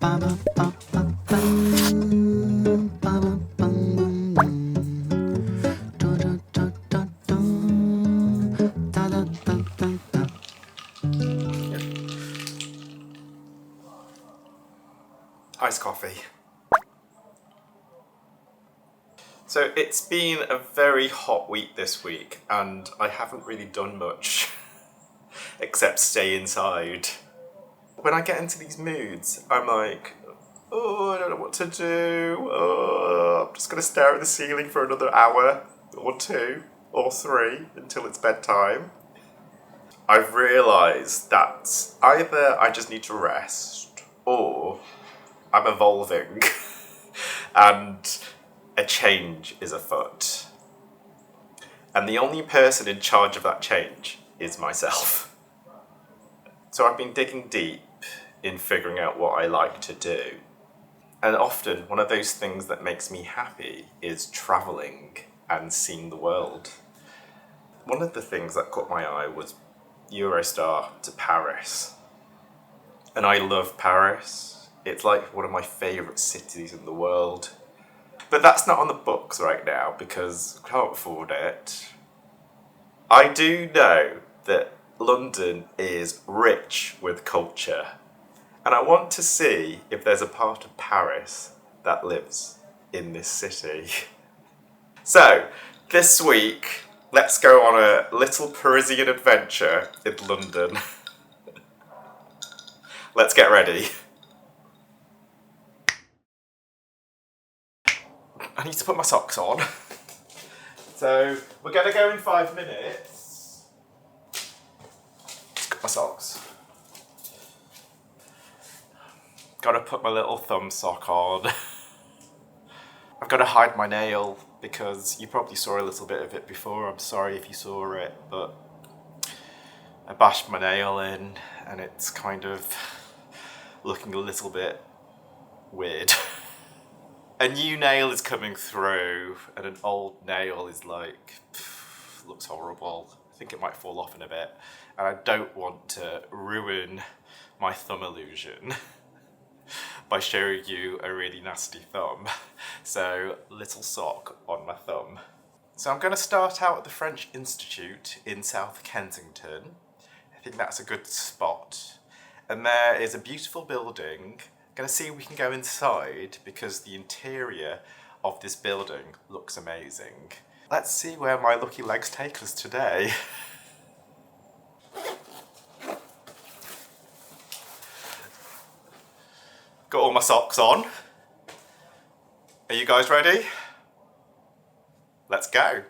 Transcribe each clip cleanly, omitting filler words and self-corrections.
Iced coffee. So it's been a very hot week this week and I haven't really done much except stay inside. When I get into these moods, I'm like, oh, I don't know what to do. Oh, I'm just going to stare at the ceiling for another hour or 2 or 3 until it's bedtime. I've realised that either I just need to rest or I'm evolving and a change is afoot. And the only person in charge of that change is myself. So I've been digging deep in figuring out what I like to do. And often one of those things that makes me happy is travelling and seeing the world. One of the things that caught my eye was Eurostar to Paris. And I love Paris. It's like one of my favourite cities in the world. But that's not on the books right now because I can't afford it. I do know that London is rich with culture. And I want to see if there's a part of Paris that lives in this city. So, this week, let's go on a little Parisian adventure in London. Let's get ready. I need to put my socks on. So, we're going to go in 5 minutes. Got my socks. Got to put my little thumb sock on. I've got to hide my nail because you probably saw a little bit of it before. I'm sorry if you saw it, but I bashed my nail in and it's kind of looking a little bit weird. A new nail is coming through and an old nail is like, looks horrible. I think it might fall off in a bit. And I don't want to ruin my thumb illusion by showing you a really nasty thumb. So, little sock on my thumb. So I'm going to start out at the French Institute in South Kensington. I think that's a good spot. And there is a beautiful building. I'm going to see if we can go inside because the interior of this building looks amazing. Let's see where my lucky legs take us today. Got all my socks on. Are you guys ready? Let's go.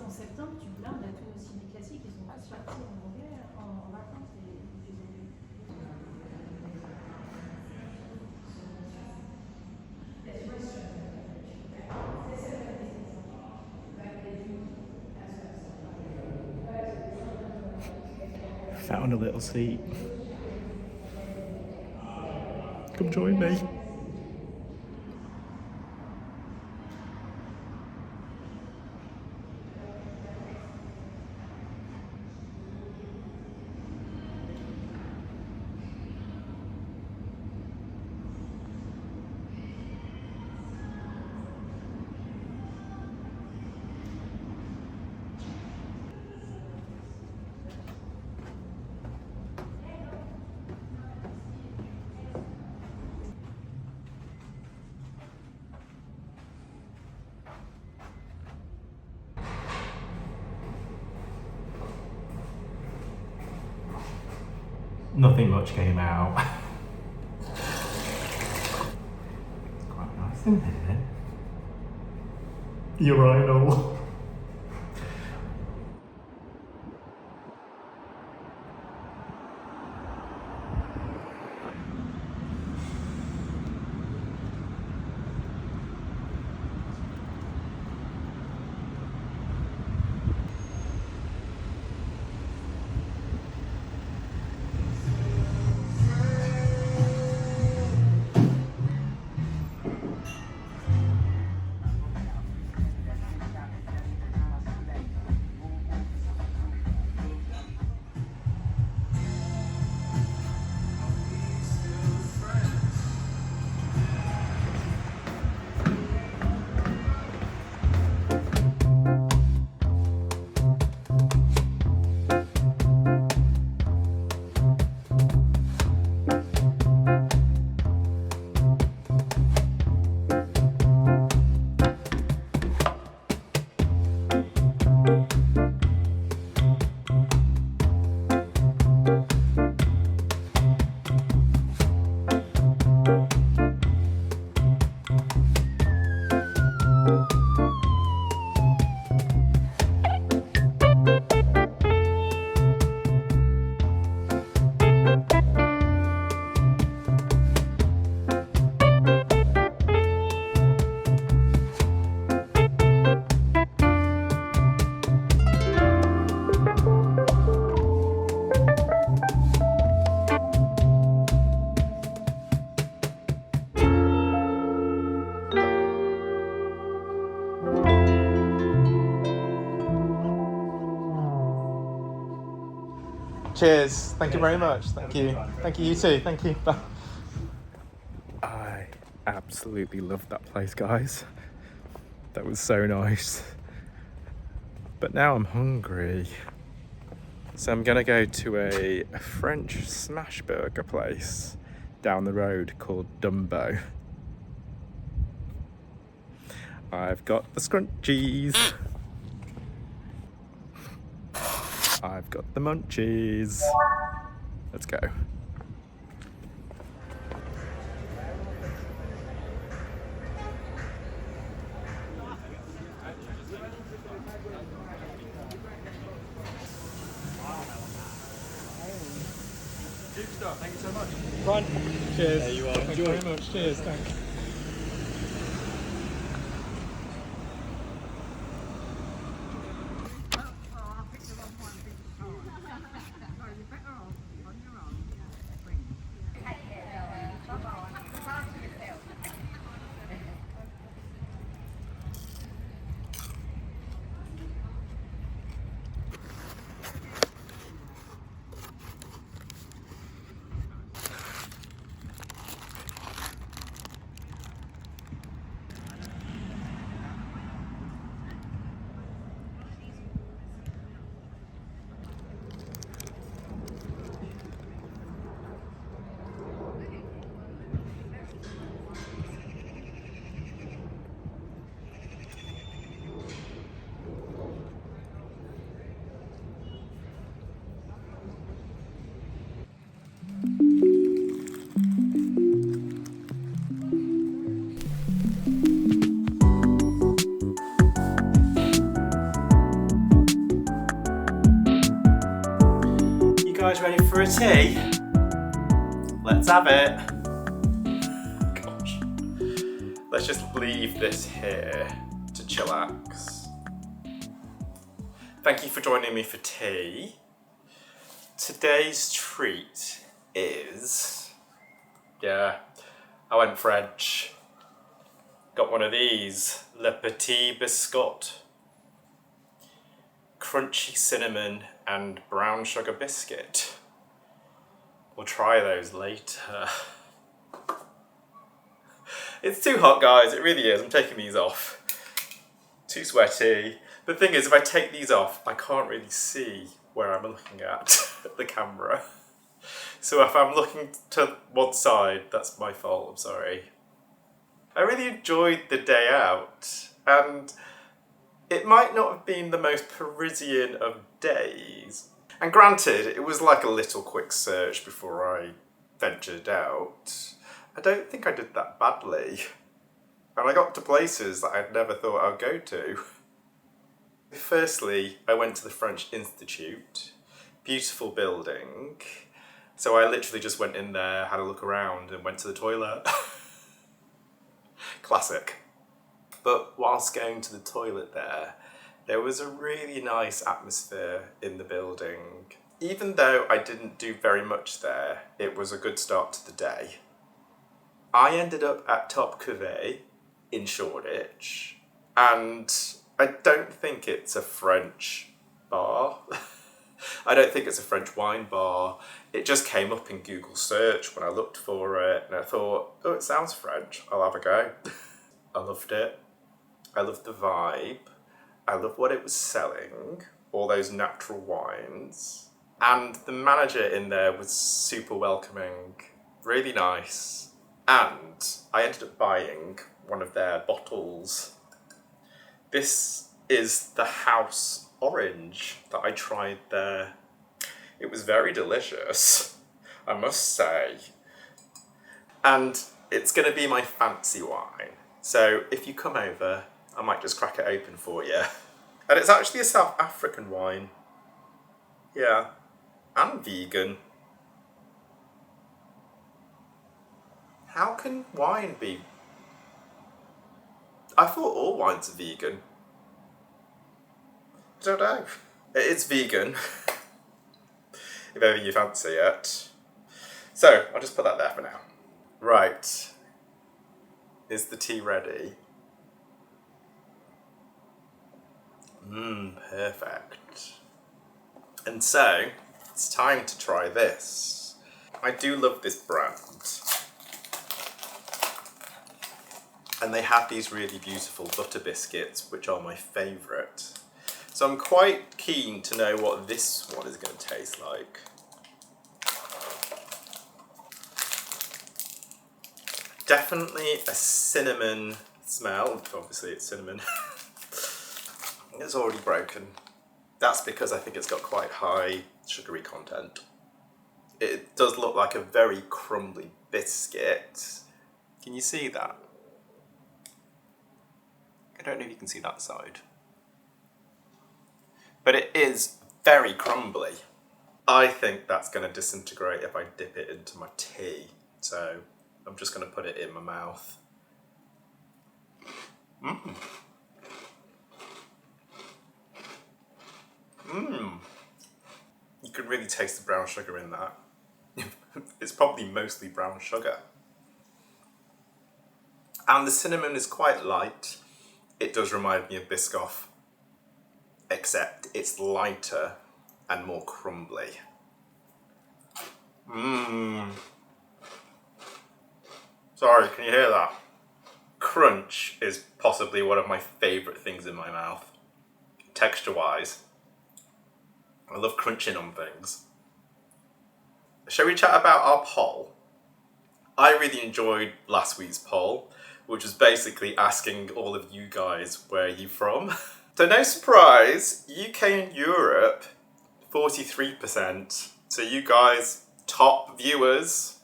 En septembre, tu blindes à tous nos ciné classiques, ils sont tous partis en anglais, en vacances. Found a little seat. Come join me. Nothing much came out. Quite nice in here. Urinal. Cheers. Thank you very much. Thank you. Thank you, you too. Thank you. Bye. I absolutely loved that place, guys. That was so nice. But now I'm hungry. So I'm gonna go to a French smashburger place down the road called Dumbo. I've got the scrunchies. I've got the munchies. Let's go. Thank you so much. Fine. Cheers. There you are. Thank you very much. Cheers. Thanks. Guys ready for a tea? Let's have it. Gosh. Let's just leave this here to chillax. Thank you for joining me for tea. Today's treat is, I went French. Got one of these, Le Petit Biscotte. Crunchy cinnamon and brown sugar biscuit. We'll try those later. It's too hot, guys, it really is. I'm taking these off. Too sweaty. The thing is, if I take these off, I can't really see where I'm looking at the camera. So if I'm looking to one side, that's my fault, I'm sorry. I really enjoyed the day out, and it might not have been the most Parisian of days. And granted, it was like a little quick search before I ventured out. I don't think I did that badly. And I got to places that I'd never thought I'd go to. Firstly, I went to the French Institute. Beautiful building. So I literally just went in there, had a look around and went to the toilet. Classic. But whilst going to the toilet there was a really nice atmosphere in the building. Even though I didn't do very much there, it was a good start to the day. I ended up at Top Cuvée in Shoreditch, and I don't think it's a French bar. I don't think it's a French wine bar. It just came up in Google search when I looked for it, and I thought, oh, it sounds French, I'll have a go. I loved it. I loved the vibe. I loved what it was selling, all those natural wines. And the manager in there was super welcoming, really nice. And I ended up buying one of their bottles. This is the house orange that I tried there. It was very delicious, I must say. And it's going to be my fancy wine. So if you come over, I might just crack it open for you. And it's actually a South African wine. Yeah, and vegan. How can wine be? I thought all wines are vegan. I don't know. It is vegan, if ever you fancy it. So, I'll just put that there for now. Right. Is the tea ready? Perfect. And so, it's time to try this. I do love this brand. And they have these really beautiful butter biscuits, which are my favourite. So I'm quite keen to know what this one is going to taste like. Definitely a cinnamon smell. Obviously it's cinnamon. It's already broken. That's because I think it's got quite high sugary content. It does look like a very crumbly biscuit. Can you see that? I don't know if you can see that side. But it is very crumbly. I think that's going to disintegrate if I dip it into my tea. So I'm just going to put it in my mouth. You can really taste the brown sugar in that. It's probably mostly brown sugar. And the cinnamon is quite light. It does remind me of Biscoff, except it's lighter and more crumbly. Sorry, can you hear that? Crunch is possibly one of my favourite things in my mouth, texture-wise. I love crunching on things. Shall we chat about our poll? I really enjoyed last week's poll, which was basically asking all of you guys where are you from. So no surprise, UK and Europe, 43%. So you guys, top viewers.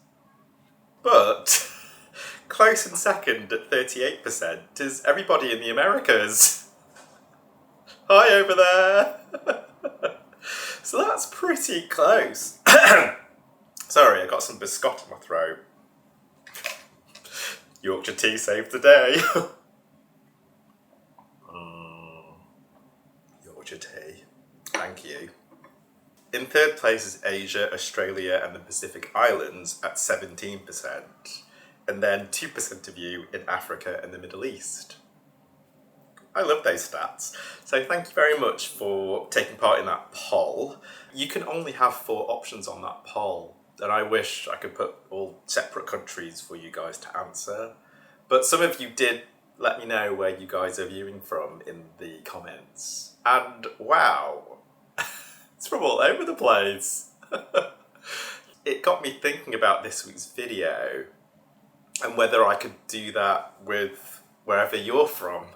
But close in second at 38% is everybody in the Americas. Hi over there. So that's pretty close. Sorry, I got some biscotte in my throat. Yorkshire Tea saved the day. Yorkshire Tea. Thank you. In third place is Asia, Australia and the Pacific Islands at 17%. And then 2% of you in Africa and the Middle East. I love those stats. So thank you very much for taking part in that poll. You can only have 4 options on that poll. And I wish I could put all separate countries for you guys to answer. But some of you did let me know where you guys are viewing from in the comments. And wow, it's from all over the place. It got me thinking about this week's video and whether I could do that with wherever you're from.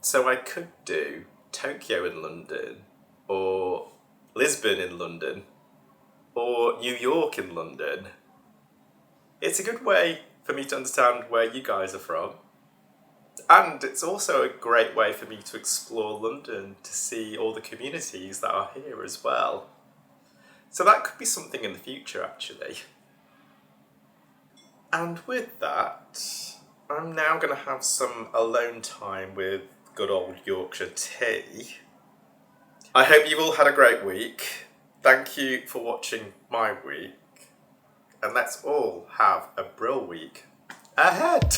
So I could do Tokyo and London, or Lisbon in London, or New York in London. It's a good way for me to understand where you guys are from. And it's also a great way for me to explore London, to see all the communities that are here as well. So that could be something in the future, actually. And with that, I'm now going to have some alone time with good old Yorkshire tea. I hope you've all had a great week. Thank you for watching my week. And let's all have a brill week ahead.